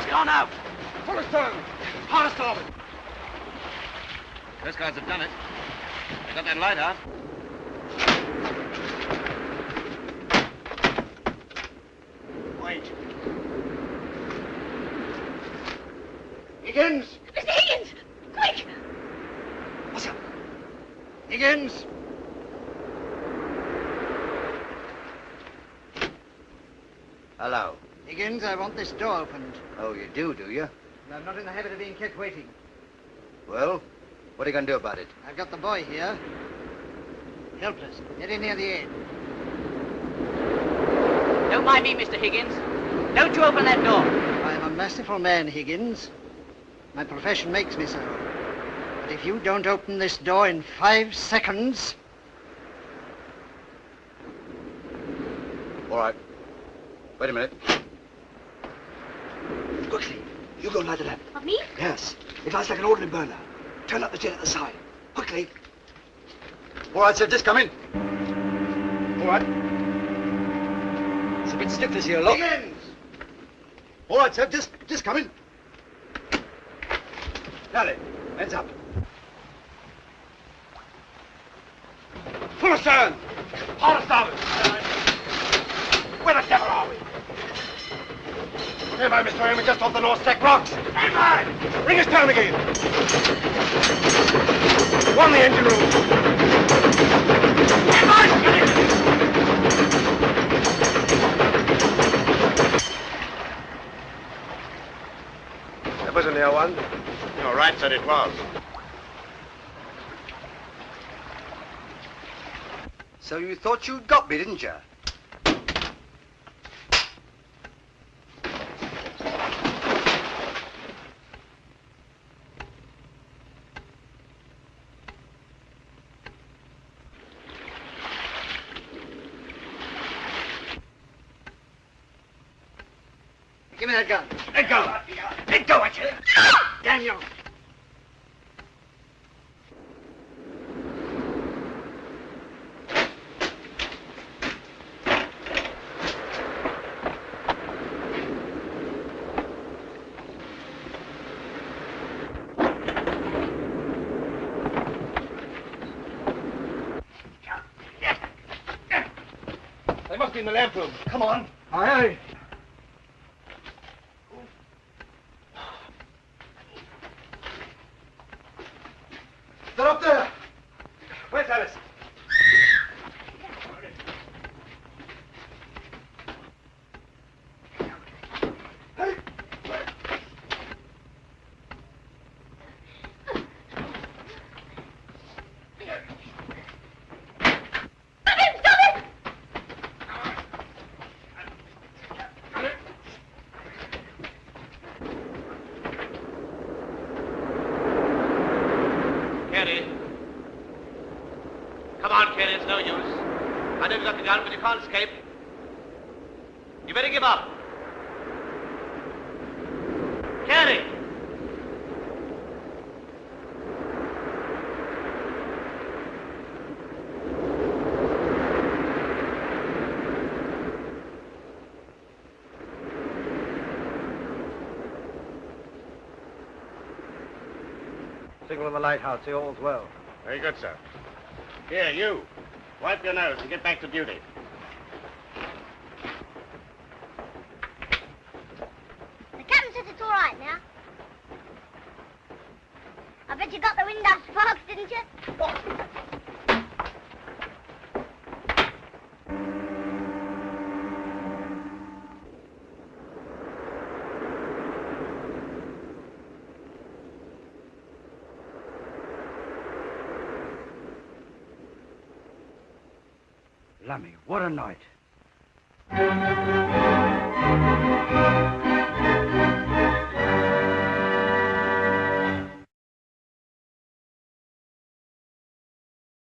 Gone out. Full astern. Hard to starboard. Those guys have done it. They got that light out. Wait. Higgins! Mr. Higgins! Quick! What's up? Higgins! Hello. Higgins, I want this door opened. Oh, you do you? I'm not in the habit of being kept waiting. Well, what are you going to do about it? I've got the boy here. Helpless. Get in near the end. Don't mind me, Mr. Higgins. Don't you open that door. I'm a merciful man, Higgins. My profession makes me so. But if you don't open this door in 5 seconds... All right. Wait a minute. Quickly, you go light the lamp. Of me? Yes. It lights like an ordinary burner. Turn up the jet at the side. Quickly. All right, sir, just come in. All right. It's a bit stiff this here, look. Higgins! All right, sir, just come in. Now then, hands up. Full astern. Hard to starboard. Where the devil are we? Stand by, Mr. Raymond, just off the North Stack rocks. Stand by! Bring us down again. One the engine room. Stand by! It was a near one. You're right, sir, it was. So you thought you'd got me, didn't you? Give me that gun. Let go. Let go, I tell you. Damn you. They must be in the lamp room. Come on. Aye. They're up there. Where's Alice? Carey. Come on, Carey, it's no use. I know you've got the gun, but you can't escape. You better give up. Carey! Signal in the lighthouse. See, all's well. Very good, sir. Here, you. Wipe your nose and get back to duty. The captain says it's all right now. I bet you got the wind out sparks, didn't you? Lummy, what a night.